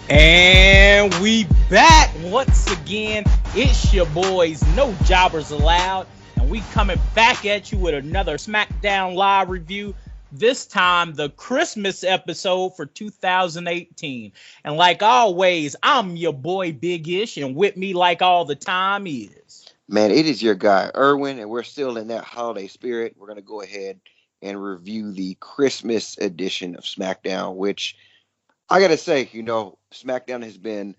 And we back once again. It's your boys, No Jobbers Allowed, and we coming back at you with another SmackDown Live review. This time, the Christmas episode for 2018. And like always, I'm your boy Big Ish, and with me, like all the time, is Man, it is your guy, Irwin, and we're still in that holiday spirit. We're going to go ahead and review the Christmas edition of SmackDown, which I got to say, SmackDown has been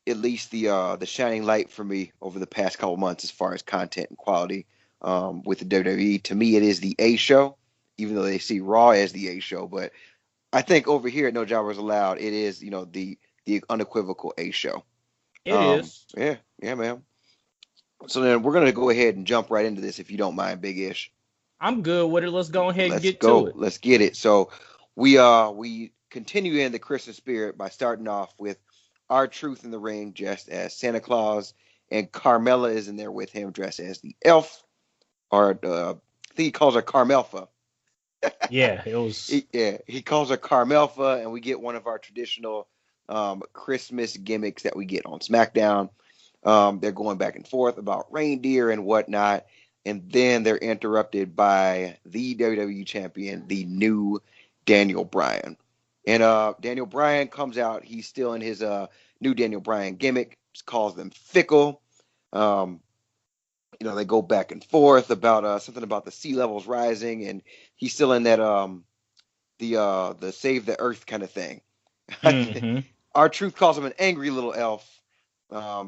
at least the shining light for me over the past couple months as far as content and quality with the WWE. To me, it is the A show, even though they see Raw as the A show. But I think over here at No Jobbers Allowed, it is, the unequivocal A show. it is. Yeah, man. So then we're gonna go ahead and jump right into this, if you don't mind, Big Ish. I'm good with it. Let's go ahead and Let's get to go. it. Let's get it. So we continue in the Christmas spirit by starting off with R-Truth in the ring, dressed as Santa Claus, and Carmella is in there with him, dressed as the elf, or I think he calls her Carmelfa. Yeah, it was. He calls her Carmelfa, and we get one of our traditional Christmas gimmicks that we get on SmackDown. They're going back and forth about reindeer and whatnot. And then they're interrupted by the WWE champion, the new Daniel Bryan. And Daniel Bryan comes out. He's still in his new Daniel Bryan gimmick. Just calls them fickle. They go back and forth about something about the sea levels rising, and he's still in that the save the earth kind of thing. Mm-hmm. R-Truth calls him an angry little elf.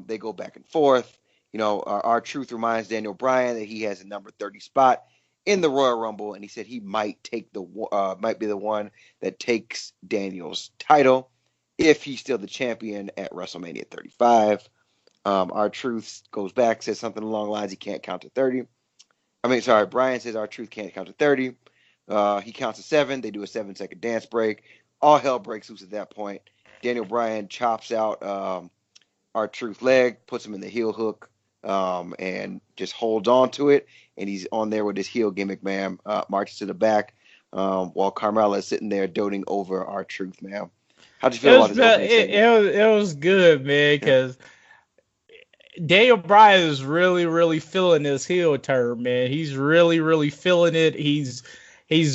They go back and forth. R-Truth reminds Daniel Bryan that he has a number 30 spot in the Royal Rumble, and he said he might be the one that takes Daniel's title if he's still the champion at WrestleMania 35. R-Truth goes back, says something along the lines he can't count to 30. Bryan says R-Truth can't count to 30. He counts to 7. They do a 7-second dance break. All hell breaks loose at that point. Daniel Bryan chops out R-Truth leg, puts him in the heel hook, and just holds on to it. And he's on there with his heel gimmick, man. Marches to the back while Carmella is sitting there doting over R-Truth, man. How'd you feel about this opening segment? It was good, man, because Daniel Bryan is really, really feeling this heel turn, man. He's really, really feeling it. He's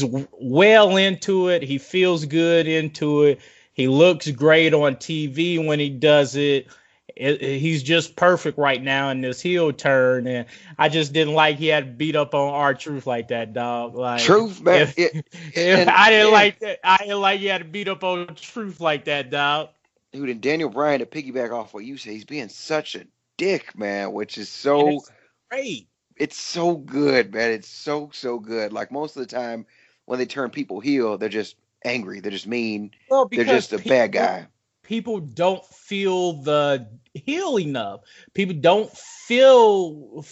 well into it. He feels good into it. He looks great on TV when he does it. He's just perfect right now in this heel turn, and I just didn't like he had beat up on R-Truth like that, dog. Like Truth, man. I didn't like that. I didn't like he had to beat up on Truth like that, dog. Dude, and Daniel Bryan, to piggyback off what you say, he's being such a dick, man, which is And so it's great. it's so good, man. It's so good. Like most of the time when they turn people heel, they're just angry, they're just mean, Well, they're because just a bad guy. people don't feel the heel enough. People don't feel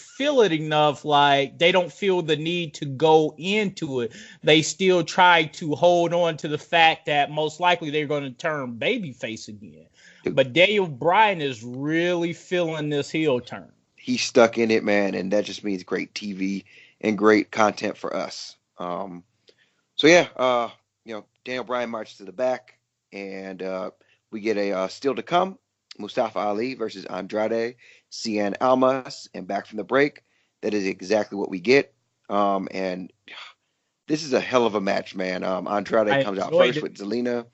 it enough. Like they don't feel the need to go into it. They still try to hold on to the fact that most likely they're going to turn babyface again. But Daniel Bryan is really feeling this heel turn. He's stuck in it, man, and that just means great TV and great content for us. So yeah, Daniel Bryan marches to the back, and we get a still to come: Mustafa Ali versus Andrade Cien Almas, and back from the break, that is exactly what we get. And this is a hell of a match, man. Andrade I comes out enjoyed first it. with Zelina,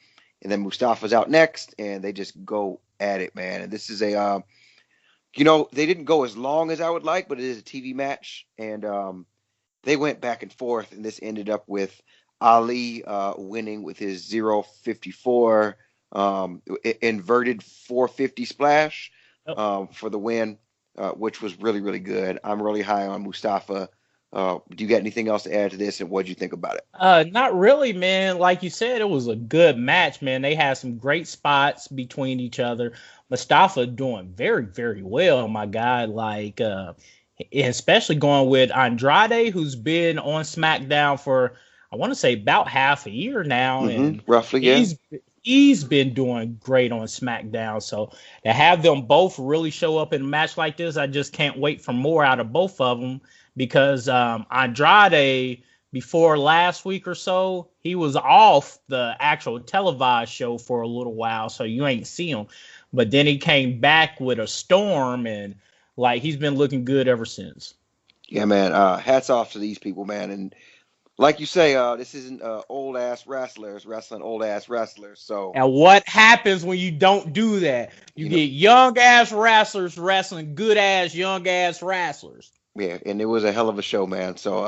and then Mustafa's out next, and they just go at it, man. And this is they didn't go as long as I would like, but it is a TV match, and they went back and forth, and this ended up with Ali winning with his 054 inverted 450 splash for the win, which was really, really good. I'm really high on Mustafa. Do you got anything else to add to this, and what do you think about it? Not really, man. Like you said, it was a good match, man. They had some great spots between each other. Mustafa doing very, very well, my guy. Like, especially going with Andrade, who's been on SmackDown for, I want to say, about half a year now, and Roughly, yeah. he's been doing great on SmackDown. So to have them both really show up in a match like this, I just can't wait for more out of both of them because Andrade before last week or so, he was off the actual televised show for a little while, so you ain't see him. But then he came back with a storm, and like he's been looking good ever since. Yeah, man. Hats off to these people, man. And like you say, this isn't old ass wrestlers wrestling old ass wrestlers. So And what happens when you don't do that? You you know, get young ass wrestlers wrestling good ass young ass wrestlers. yeah. And it was a hell of a show, man. So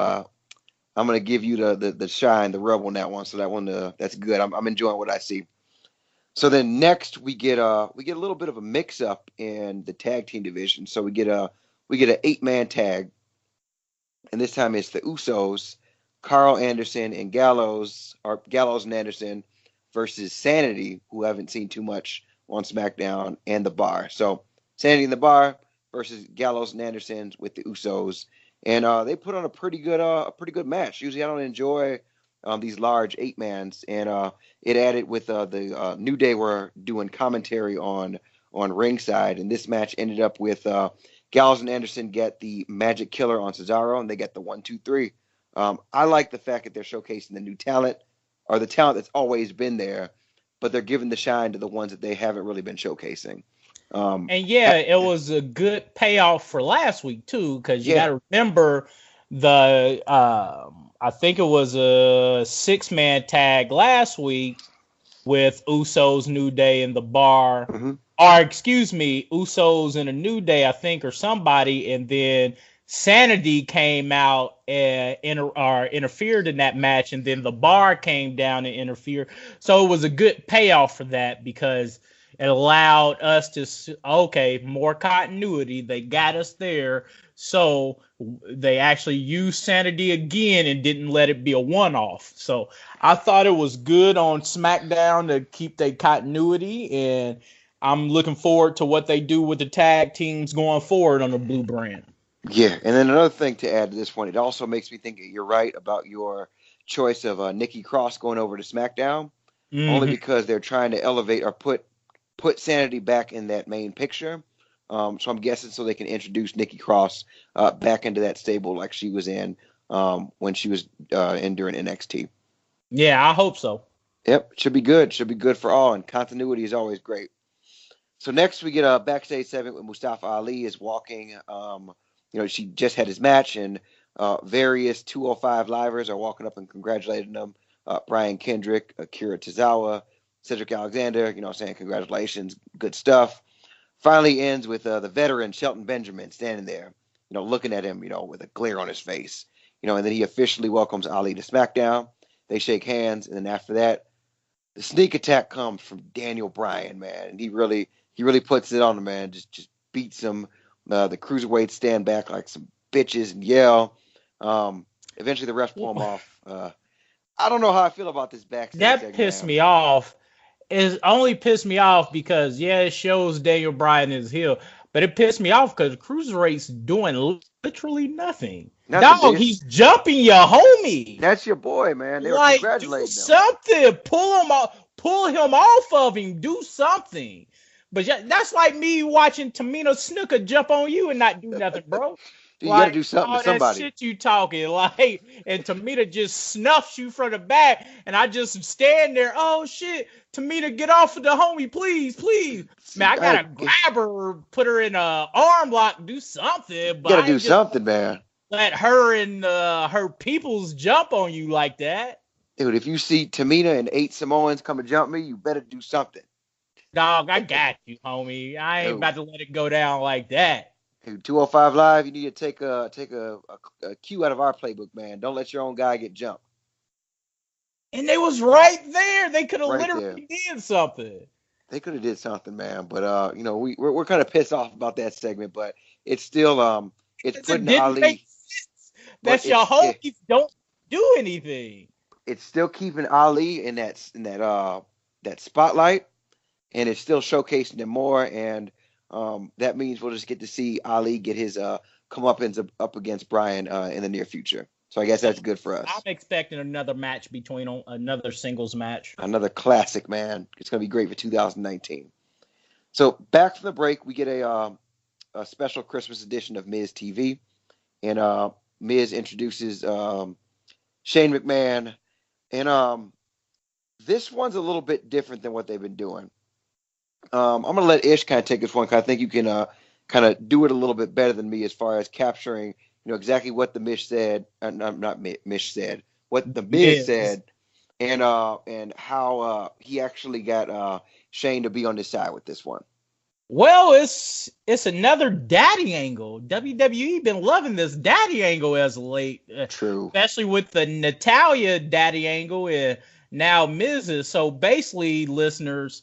I'm gonna give you the shine, the rub on that one. So that one, that's good. I'm enjoying what I see. So then next we get a little bit of a mix up in the tag team division. So we get an 8-man tag, and this time it's the Usos, Carl Anderson and Gallows and Anderson versus Sanity, who haven't seen too much on SmackDown, and the Bar. So Sanity and the Bar versus Gallows and Anderson with the Usos, and they put on a pretty good match. Usually I don't enjoy these large 8-mans, and it added with the New Day were doing commentary on ringside, and this match ended up with Gallows and Anderson get the Magic Killer on Cesaro, and they get the 1-2-3. I like the fact that they're showcasing the new talent, or the talent that's always been there, but they're giving the shine to the ones that they haven't really been showcasing. And yeah, it was a good payoff for last week too, because you got Yeah. to remember the I think it was a 6-man tag last week with Usos, New Day, and the Bar, Mm-hmm. or excuse me, Usos and a New Day, I think, or somebody, and then Sanity came out and interfered in that match, and then the Bar came down and interfered. So it was a good payoff for that because it allowed us to okay, more continuity. They got us there, so they actually used Sanity again and didn't let it be a one-off. So I thought it was good on SmackDown to keep their continuity, and I'm looking forward to what they do with the tag teams going forward on the Blue brand. Yeah, and then another thing to add to this one, it also makes me think that you're right about your choice of Nikki Cross going over to SmackDown, only Mm-hmm. because they're trying to elevate or put Sanity back in that main picture. So I'm guessing so they can introduce Nikki Cross back into that stable like she was in when she was in during NXT. Yeah, I hope so. Yep, should be good. Should be good for all, and continuity is always great. So next we get a backstage segment with Mustafa Ali is walking. She just had his match, and various 205 livers are walking up and congratulating him. Brian Kendrick, Akira Tozawa, Cedric Alexander, saying congratulations, good stuff. Finally ends with the veteran Shelton Benjamin standing there, looking at him, with a glare on his face. And then he officially welcomes Ali to SmackDown. They shake hands, and then after that, the sneak attack comes from Daniel Bryan, man, and he really puts it on him, man. Just beats him. The cruiserweights stand back like some bitches and yell. Eventually, the refs pull him off. I don't know how I feel about this backstage That segment, pissed man. me off. It only pissed me off because yeah, it shows Daniel Bryan is heel, but it pissed me off because Cruiserweight's doing literally nothing. Nothing, Dog, dude. he's jumping your homie. That's your boy, man. They were Like, do congratulating him. something. Pull him off of him. Do something. But yeah, that's like me watching Tamina Snooker jump on you and not do nothing, bro. Dude, you got to Like do something to all that somebody. shit you talking, like, and Tamina just snuffs you from the back, and I just stand there. Oh shit, Tamina, get off of the homie, please, please. Man, I gotta You grab her, put her in a arm lock, do something, but got to I do ain't just something, man. let her and her peoples jump on you like that. Dude, if you see Tamina and 8 Samoans come and jump me, you better do something. Dog, I got you, homie. I ain't Dude, about to let it go down like that. dude, 205 Live, you need to take a cue out of our playbook, man. Don't let your own guy get jumped And they was right there. They could have right there. literally did something. They could have did something, man. But we're kind of pissed off about that segment, but it's still it's It putting didn't make Ali, sense. but That's your homies don't do anything. it's still keeping Ali in that spotlight, and it's still showcasing him more, and that means we'll just get to see Ali get his comeuppance up against Brian in the near future. So I guess So that's good for I'm us. expecting another match between another singles match. Another classic, man. It's gonna be great for 2019. So back from the break, we get a special Christmas edition of Miz TV, and Miz introduces Shane McMahon, and this one's a little bit different than what they've been doing. I'm gonna let Ish kind of take this one because I think you can kind of do it a little bit better than me as far as capturing, exactly what the Mish said, not Mish said, what the Miz Miz. said, and how he actually got Shane to be on his side with this one. Well, it's another daddy angle. WWE been loving this daddy angle as of late, True. especially with the Natalia daddy angle and now Miz's. So basically, listeners,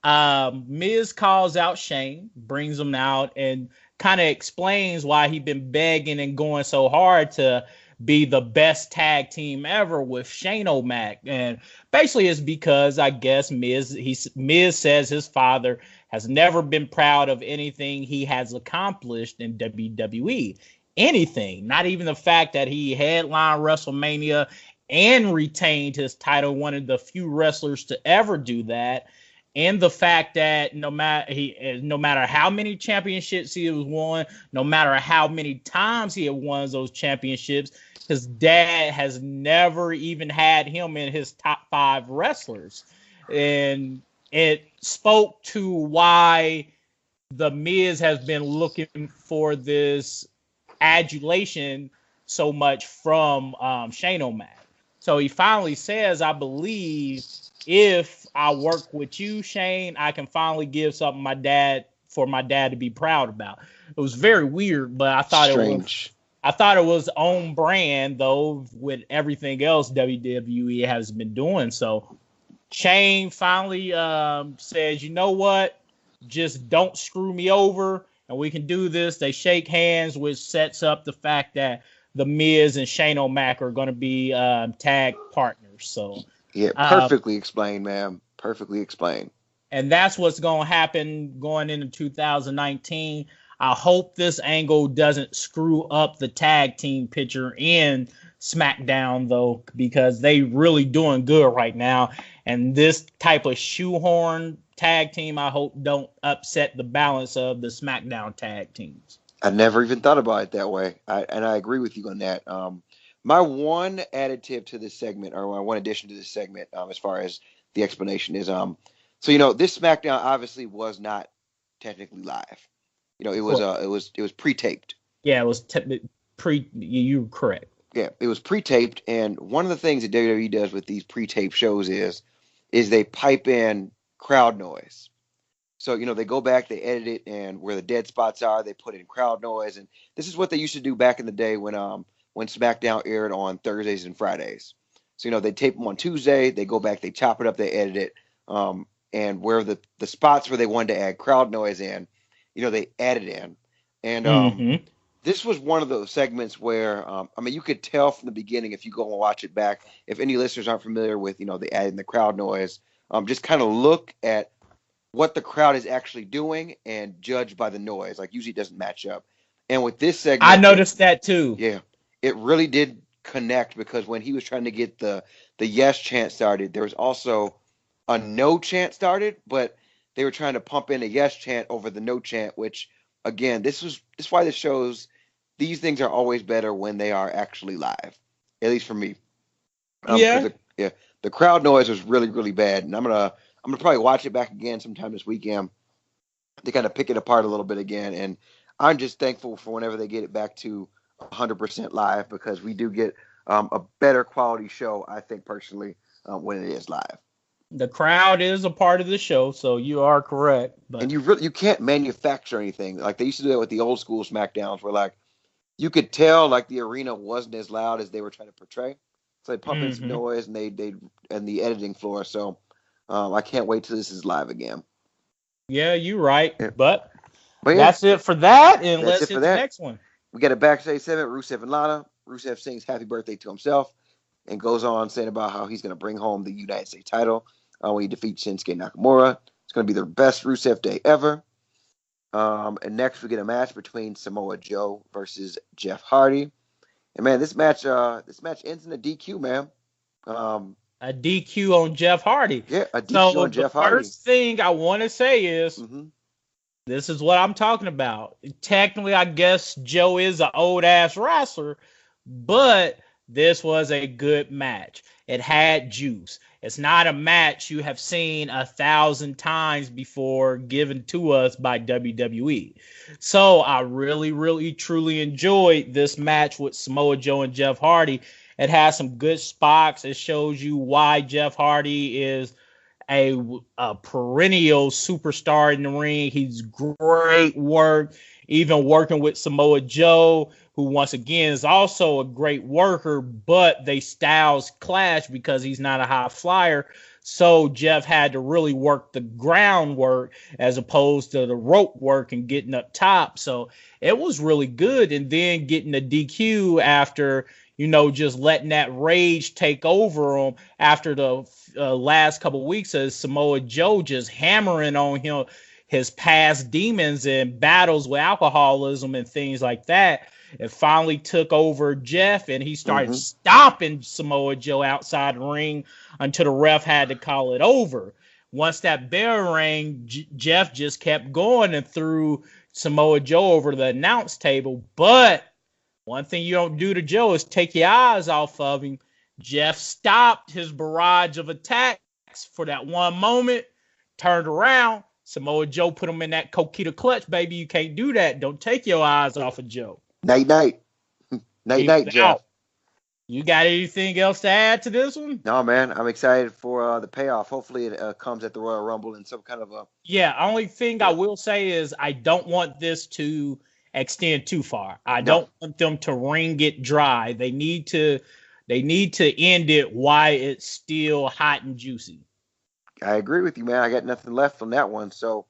Miz calls out Shane, brings him out, and kind of explains why he been begging and going so hard to be the best tag team ever with Shane O'Mac. And basically, it's because I guess Miz says his father has never been proud of anything he has accomplished in WWE. Anything, not even the fact that he headlined WrestleMania and retained his title, one of the few wrestlers to ever do that. And the fact that no matter how many championships he has won, no matter how many times he had won those championships, his dad has never even had him in his top 5 wrestlers. And it spoke to why the Miz has been looking for this adulation so much from Shane O'Mac. So he finally says, I believe if I work with you, Shane, I can finally give something my dad to be proud about. It was very weird, but I thought it was on brand though with everything else WWE has been doing. So Shane finally says, you know what? Just don't screw me over and we can do this. They shake hands, which sets up the fact that the Miz and Shane O'Mac are going to be tag partners. So yeah, perfectly explained, ma'am. Perfectly explained. And that's what's going to happen going into 2019. I hope this angle doesn't screw up the tag team picture in SmackDown, though, because they really doing good right now. And this type of shoehorn tag team, I hope, don't upset the balance of the SmackDown tag teams. I never even thought about it that way. And I agree with you on that. My one additive to this segment, or my one addition to this segment, as far as the explanation is, so this SmackDown obviously was not technically live. It was pre-taped. Yeah, it was you're correct. Yeah, it was pre-taped, and one of the things that WWE does with these pre-taped shows is they pipe in crowd noise. So they go back, they edit it, and where the dead spots are, they put in crowd noise. And this is what they used to do back in the day when SmackDown aired on Thursdays and Fridays. So they tape them on Tuesday, they go back, they chop it up, they edit it, and where the spots where they wanted to add crowd noise in, they added in. And this was one of those segments where, you could tell from the beginning if you go and watch it back. If any listeners aren't familiar with, the adding the crowd noise, just kind of look at what the crowd is actually doing and judge by the noise. Like usually it doesn't match up. And with this segment, I noticed that too. Yeah, it really did connect because when he was trying to get the yes chant started, there was also a no chant started, but they were trying to pump in a yes chant over the no chant, which again, this is why this shows these things are always better when they are actually live, at least for me. The crowd noise was really, really bad, and I'm gonna probably watch it back again sometime this weekend to kind of pick it apart a little bit again. And I'm just thankful for whenever they get it back to 100% live because we do get a better quality show, I think personally, when it is live. The crowd is a part of the show, so you are correct. But and you can't manufacture anything like they used to do that with the old school SmackDowns, where like you could tell like the arena wasn't as loud as they were trying to portray. So they pump in some noise and they and the editing floor. So I can't wait till this is live again. Yeah, you're right. Yeah. But yeah, that's it for that. And let's hit the next one. We got a backstage segment, Rusev and Lana. Rusev sings happy birthday to himself and goes on saying about how he's going to bring home the United States title when he defeats Shinsuke Nakamura. It's going to be the best Rusev day ever. And next we get a match between Samoa Joe versus Jeff Hardy. And man, this match ends in a DQ, man. A DQ on Jeff Hardy. Yeah, a DQ on Jeff Hardy. The first thing I want to say is this is what I'm talking about. Technically, I guess Joe is an old ass wrestler, but this was a good match. It had juice. It's not a match you have seen 1,000 times before given to us by WWE. So I really, really, truly enjoyed this match with Samoa Joe and Jeff Hardy. It has some good spots. It shows you why Jeff Hardy is a perennial superstar in the ring. He's great work, even working with Samoa Joe, who once again is also a great worker, but they styles clash because he's not a high flyer. So Jeff had to really work the groundwork as opposed to the rope work and getting up top. So it was really good. And then getting the DQ after, just letting that rage take over him after the last couple of weeks of Samoa Joe just hammering on him, his past demons and battles with alcoholism and things like that. It finally took over Jeff, and he started stomping Samoa Joe outside the ring until the ref had to call it over. Once that bell rang, Jeff just kept going and threw Samoa Joe over to the announce table. But one thing you don't do to Joe is take your eyes off of him. Jeff stopped his barrage of attacks for that one moment, turned around. Samoa Joe put him in that Coquita clutch, baby. You can't do that. Don't take your eyes off of Joe. Night, night. Night, Jeff. You got anything else to add to this one? No, man. I'm excited for the payoff. Hopefully it comes at the Royal Rumble in some kind of a... Yeah, only thing I will say is I don't want this to extend too far. I don't want them to wring it dry. They need to end it while it's still hot and juicy. I agree with you, man. I got nothing left on that one. So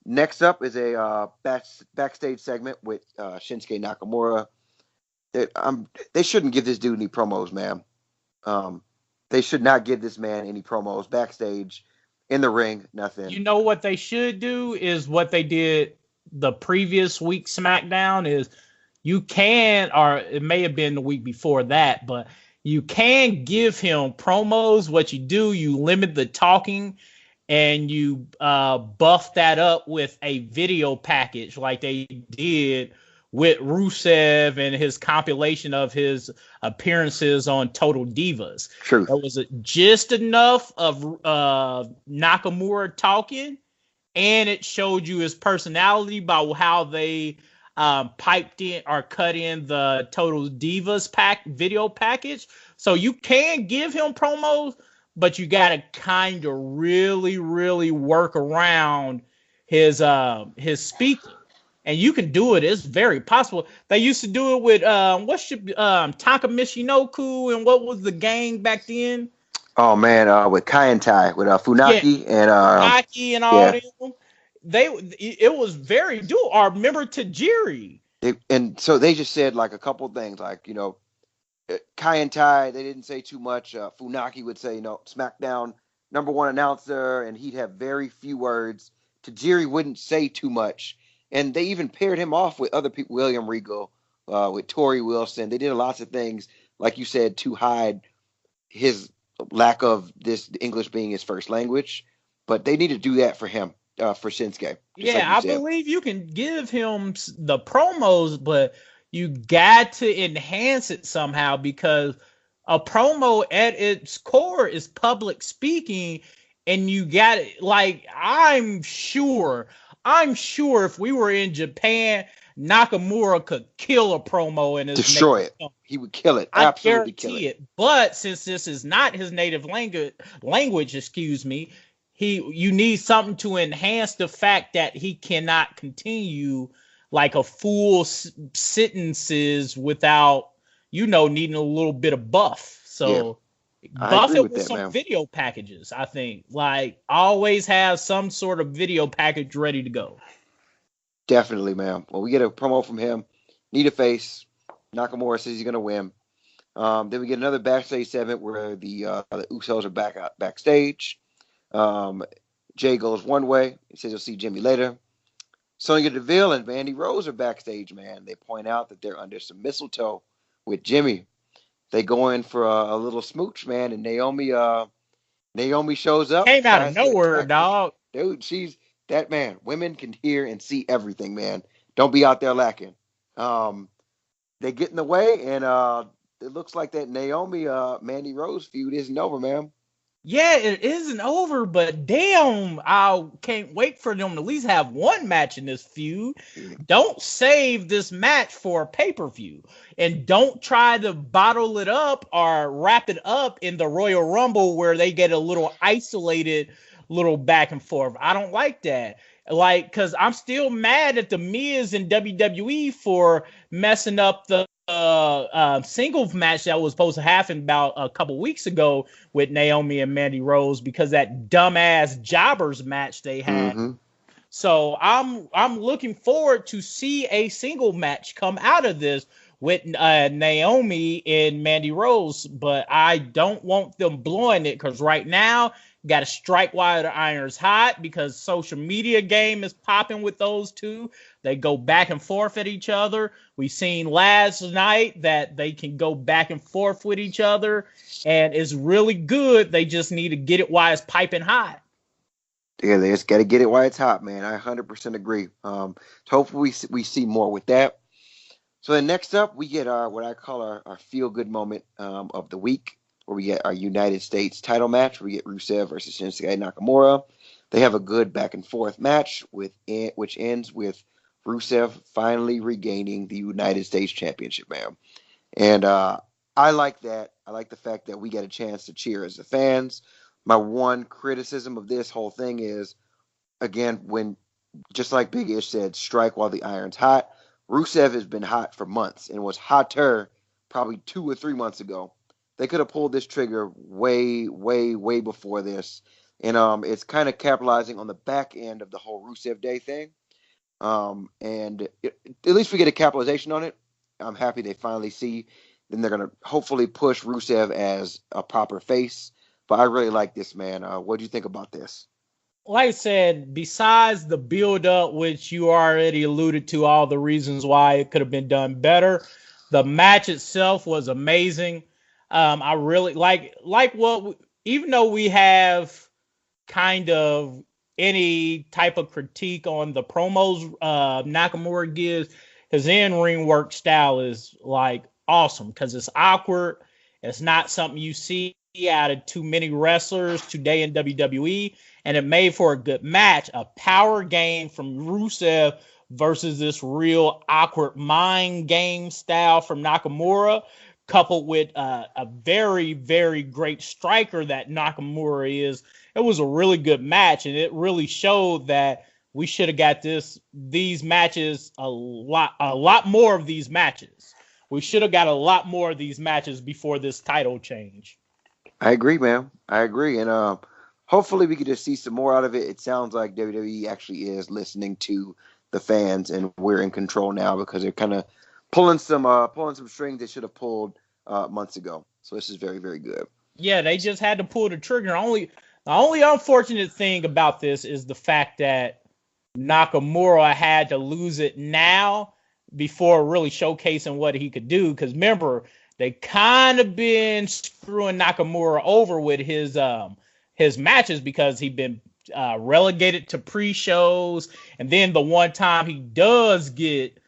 next up is a backstage segment with Shinsuke Nakamura. They shouldn't give this dude any promos, man. They should not give this man any promos backstage, in the ring, nothing. You know what they should do is what they did the previous week SmackDown is you can, or it may have been the week before that, but you can give him promos. What you do, you limit the talking and you buff that up with a video package like they did with Rusev and his compilation of his appearances on Total Divas. True. It was just enough of Nakamura talking, and it showed you his personality by how they piped in or cut in the Total Divas video package. So you can give him promos, but you got to kind of really, really work around his speaking. And you can do it. It's very possible. They used to do it with Taka Michinoku and what was the gang back then? Oh man, with Kai and Tai, with Funaki and Funaki and all them. It was very doable. Or remember Tajiri. And so they just said like a couple things, like Kai and Tai. They didn't say too much. Funaki would say, SmackDown #1 announcer, and he'd have very few words. Tajiri wouldn't say too much. And they even paired him off with other people, William Regal, with Tori Wilson. They did lots of things, like you said, to hide his lack of this English being his first language. But they need to do that for him, for Shinsuke. Yeah, like I believe you can give him the promos, but you got to enhance it somehow, because a promo at its core is public speaking. And you got it. Like, I'm sure if we were in Japan, Nakamura could kill a promo in his destroy it. He would kill it. Absolutely kill it. But since this is not his native language, you need something to enhance the fact that he cannot continue like a full sentences without, needing a little bit of buff. So buff it with some video packages, I think. Like, always have some sort of video package ready to go. Definitely, man. Well, we get a promo from him. Need a face. Nakamura says he's going to win. Then we get another backstage segment where the Usos are backstage. Jay goes one way. He says he'll see Jimmy later. Sonya Deville and Mandy Rose are backstage, man. They point out that they're under some mistletoe with Jimmy. They go in for a little smooch, man, and Naomi shows up. Came out of nowhere, dog. Dude, she's that man. Women can hear and see everything, man. Don't be out there lacking. They get in the way, and it looks like that Naomi Mandy Rose feud isn't over, man. Yeah, it isn't over, but damn, I can't wait for them to at least have one match in this feud. Yeah. Don't save this match for a pay-per-view. And don't try to bottle it up or wrap it up in the Royal Rumble where they get a little isolated, little back and forth. I don't like that. Like, because I'm still mad at the Miz and WWE for messing up the singles match that was supposed to happen about a couple weeks ago with Naomi and Mandy Rose because that dumbass jobbers match they had. Mm-hmm. So I'm looking forward to see a single match come out of this with Naomi and Mandy Rose, but I don't want them blowing it because right now got to strike while the iron's hot because social media game is popping with those two. They go back and forth at each other. We seen last night that they can go back and forth with each other, and it's really good. They just need to get it while it's piping hot. Yeah, they just got to get it while it's hot, man. I 100% agree. Hopefully we see more with that. So then next up, we get our what I call our feel-good moment of the week, where we get our United States title match. We get Rusev versus Shinsuke Nakamura. They have a good back-and-forth match which ends with Rusev finally regaining the United States Championship, man. And I like that. I like the fact that we get a chance to cheer as the fans. My one criticism of this whole thing is, again, when, just like Big Ish said, strike while the iron's hot. Rusev has been hot for months and was hotter probably 2 or 3 months ago. They could have pulled this trigger way, way, way before this. And it's kind of capitalizing on the back end of the whole Rusev Day thing. At least we get a capitalization on it. I'm happy they finally see. Then they're going to hopefully push Rusev as a proper face. But I really like this, man. What do you think about this? Like I said, besides the build up, which you already alluded to, all the reasons why it could have been done better, the match itself was amazing. I really like even though we have kind of any type of critique on the promos Nakamura gives, his in-ring work style is like awesome because it's awkward. It's not something you see out of too many wrestlers today in WWE, and it made for a good match. A power game from Rusev versus this real awkward mind game style from Nakamura, coupled with a very, very great striker that Nakamura is. It was a really good match, and it really showed that we should have got these matches a lot more of these matches. We should have got a lot more of these matches before this title change. I agree, man. I agree. And hopefully we can just see some more out of it. It sounds like WWE actually is listening to the fans, and we're in control now because they're kind of pulling some strings they should have pulled months ago. So this is very, very good. Yeah, they just had to pull the trigger. The only unfortunate thing about this is the fact that Nakamura had to lose it now before really showcasing what he could do. Because remember, they kind of been screwing Nakamura over with his matches because he'd been relegated to pre-shows, and then the one time he does get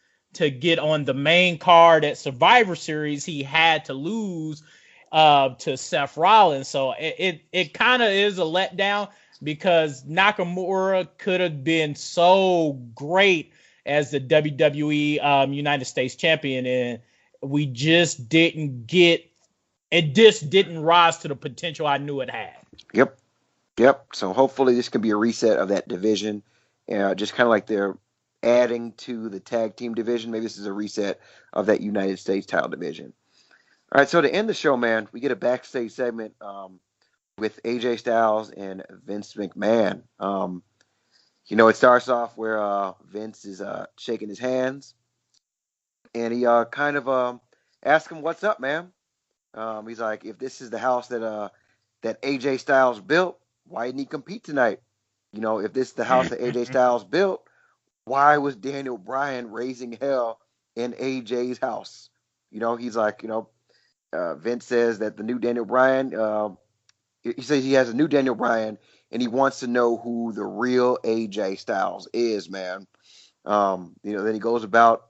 on the main card at Survivor Series, he had to lose to Seth Rollins. So it kind of is a letdown because Nakamura could have been so great as the WWE United States champion, and we just didn't get it. Just didn't rise to the potential I knew it had. Yep. So hopefully this can be a reset of that division. Just kind of like they're adding to the tag team division. Maybe this is a reset of that United States title division. All right. So to end the show, man, we get a backstage segment with AJ Styles and Vince McMahon. It starts off where Vince is shaking his hands, and he kind of asks him, "What's up, man?" He's like, "If this is the house that AJ Styles built, why didn't he compete tonight? If this is the house that AJ Styles built, why was Daniel Bryan raising hell in AJ's house?" He's like, Vince says that the new Daniel Bryan, he says he has a new Daniel Bryan, and he wants to know who the real AJ Styles is, man. Then he goes about,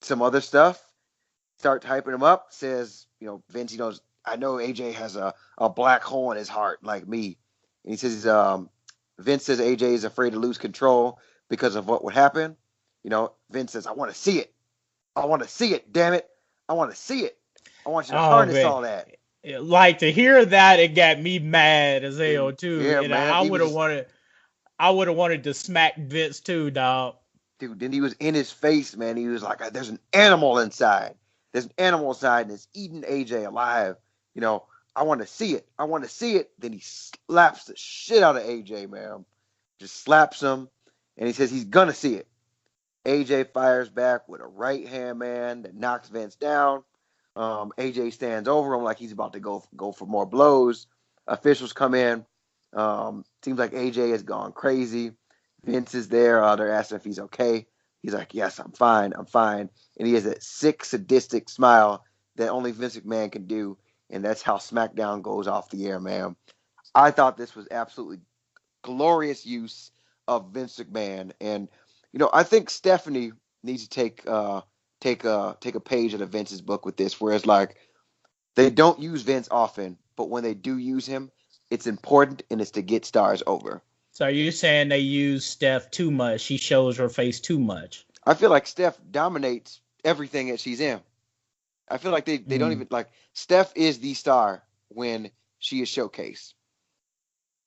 some other stuff. starts hyping him up. Says, Vince, I know AJ has a black hole in his heart like me. And he says, Vince says AJ is afraid to lose control because of what would happen. Vince says, I want to see it. I want to see it, damn it. I want to see it. I want you to Oh harness man, all that. like to hear that, it got me mad as hell too. Yeah, And man. I would have wanted to smack Vince too, dog. Dude, then he was in his face, man. He was like, there's an animal inside. There's an animal inside, and it's eating AJ alive. I want to see it. I want to see it. Then he slaps the shit out of AJ, man. Just slaps him, and he says he's going to see it. AJ fires back with a right hand, man, that knocks Vince down. AJ stands over him like he's about to go for more blows. Officials come in. Seems like AJ has gone crazy. Vince is there. They're asking if he's okay. He's like, yes, I'm fine. I'm fine. And he has that sick, sadistic smile that only Vince McMahon can do. And that's how SmackDown goes off the air, man. I thought this was absolutely glorious use of Vince McMahon. And, I think Stephanie needs to take a page out of Vince's book with this, whereas like they don't use Vince often, but when they do use him, it's important and it's to get stars over. So you're saying they use Steph too much? She shows her face too much. I feel like Steph dominates everything that she's in. I feel like they don't even like Steph is the star when she is showcased.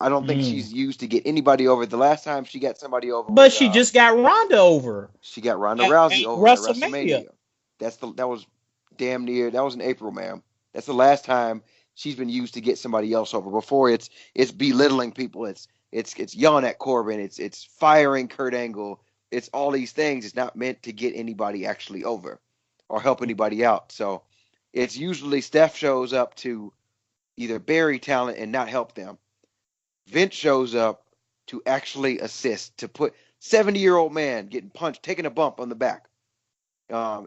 I don't think she's used to get anybody over. The last time she got somebody over, but she just got Ronda over. She got Ronda Rousey over at WrestleMania. That was damn near. That was in April, man. That's the last time she's been used to get somebody else over. Before it's belittling people. It's yelling at Corbin. It's firing Kurt Angle. It's all these things. It's not meant to get anybody actually over or help anybody out. So it's usually Steph shows up to either bury talent and not help them. Vince shows up to actually assist, to put 70-year-old man getting punched, taking a bump on the back,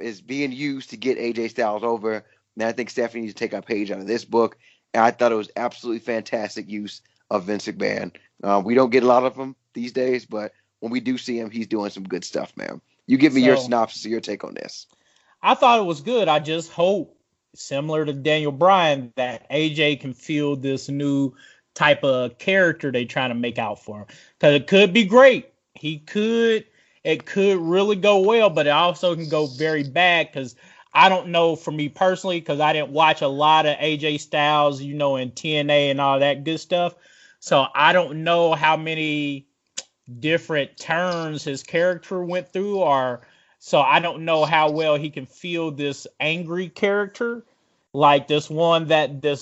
is being used to get AJ Styles over. And I think Stephanie needs to take a page out of this book. And I thought it was absolutely fantastic use of Vince McMahon. We don't get a lot of them these days, but when we do see him, he's doing some good stuff, man. You give me your synopsis or your take on this. I thought it was good. I just hope, similar to Daniel Bryan, that AJ can feel this new type of character they trying to make out for him. Because it could be great. It could really go well, but it also can go very bad because I don't know for me personally, because I didn't watch a lot of AJ Styles, in TNA and all that good stuff. So I don't know how many different turns his character went through, so I don't know how well he can feel this angry character, like this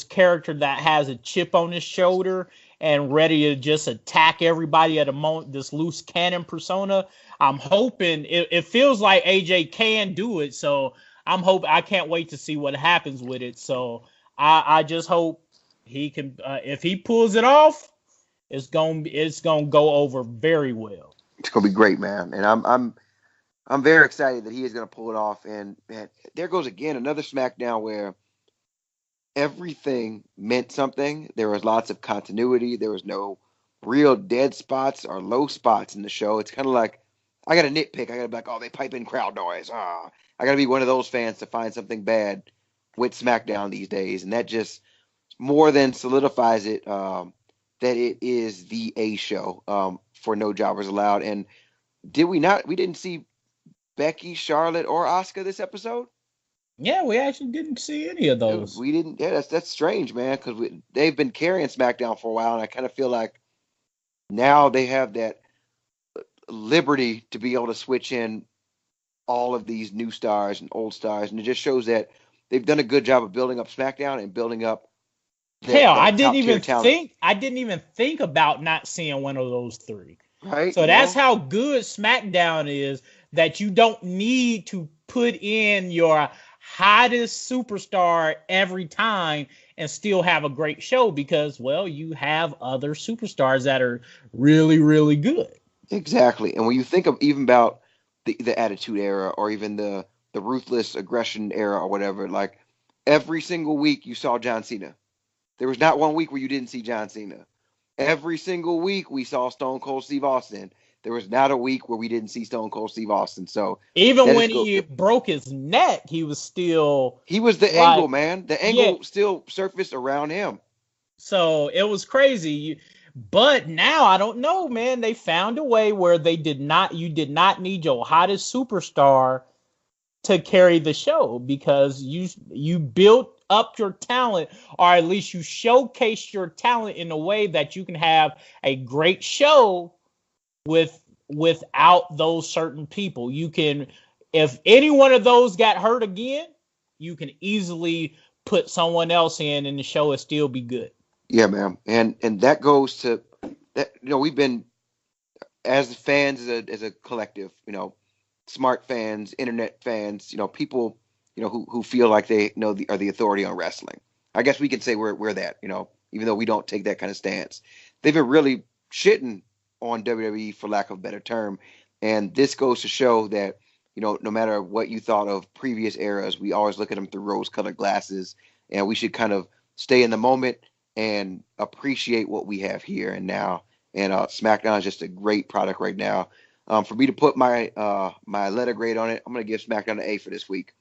character that has a chip on his shoulder and ready to just attack everybody at a moment, this loose cannon persona. I'm hoping it feels like AJ can do it. So I can't wait to see what happens with it. So I just hope he can, if he pulls it off, it's going to go over very well. It's going to be great, man. And I'm very excited that he is going to pull it off. And man, there goes again another SmackDown where everything meant something. There was lots of continuity. There was no real dead spots or low spots in the show. It's kind of like, I got to nitpick. I got to be like, oh, they pipe in crowd noise. I got to be one of those fans to find something bad with SmackDown these days. And that just more than solidifies it, that it is the A show for No Jobbers Allowed. And we didn't see Becky, Charlotte, or Asuka this episode? Yeah, we actually didn't see any of those. We didn't. Yeah, that's strange, man, because they've been carrying SmackDown for a while, and I kind of feel like now they have that liberty to be able to switch in all of these new stars and old stars, and it just shows that they've done a good job of building up SmackDown and building up. I didn't even think about not seeing one of those three. Right. So that's how good SmackDown is, that you don't need to put in your hottest superstar every time and still have a great show because, well, you have other superstars that are really, really good. Exactly. And when you think of even about the Attitude Era or even the Ruthless Aggression Era or whatever, like every single week you saw John Cena. There was not one week where you didn't see John Cena. Every single week we saw Stone Cold Steve Austin. There was not a week where we didn't see Stone Cold Steve Austin. So even when he broke his neck, he was still the angle, man. The angle still surfaced around him. So it was crazy. But now I don't know, man. They found a way where you did not need your hottest superstar to carry the show, because you built up your talent, or at least you showcase your talent in a way that you can have a great show without those certain people. You can, if any one of those got hurt again, you can easily put someone else in and the show will still be good. Yeah, man. And that goes to that, we've been, as fans, as a collective, smart fans, internet fans, people, who feel like they are the authority on wrestling. I guess we can say we're that, even though we don't take that kind of stance. They've been really shitting on WWE, for lack of a better term. And this goes to show that, no matter what you thought of previous eras, we always look at them through rose-colored glasses, and we should kind of stay in the moment and appreciate what we have here and now. And SmackDown is just a great product right now. For me to put my letter grade on it, I'm going to give SmackDown an A for this week.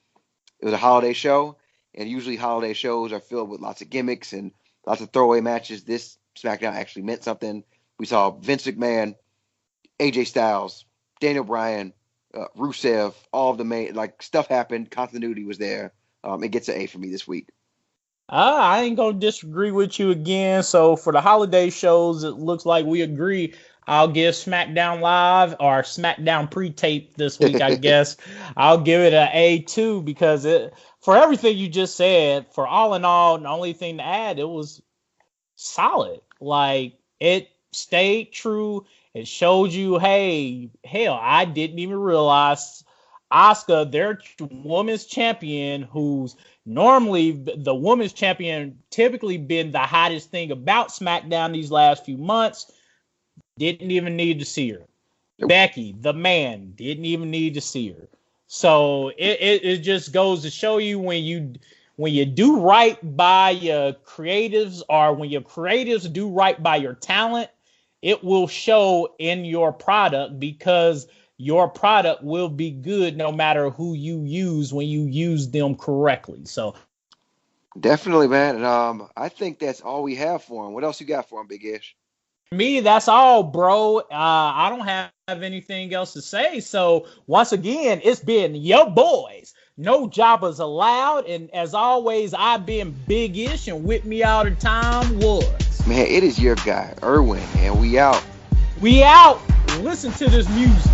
It was a holiday show, and usually holiday shows are filled with lots of gimmicks and lots of throwaway matches. This SmackDown actually meant something. We saw Vince McMahon, AJ Styles, Daniel Bryan, Rusev, all of the main, stuff happened. Continuity was there. It gets an A for me this week. I ain't gonna disagree with you again. So for the holiday shows, it looks like we agree. I'll give SmackDown Live, or SmackDown pre-tape this week, I guess. I'll give it an A2, because for everything you just said, for all in all, the only thing to add, it was solid. It stayed true. It showed you, hey, hell, I didn't even realize Asuka, their women's champion, who's normally the women's champion, typically been the hottest thing about SmackDown these last few months, didn't even need to see her. Nope. Becky, the man, didn't even need to see her. So it just goes to show you, when you do right by your creatives, or when your creatives do right by your talent, it will show in your product, because your product will be good no matter who you use when you use them correctly. So definitely, man. And I think that's all we have for him. What else you got for him, Big Ish? Me, that's all, bro. I don't have anything else to say. So once again, it's been your boys. No jobbers allowed. And as always, I've been Big Ish, and with me all the time was, man, it is your guy, Erwin, and we out. We out. Listen to this music.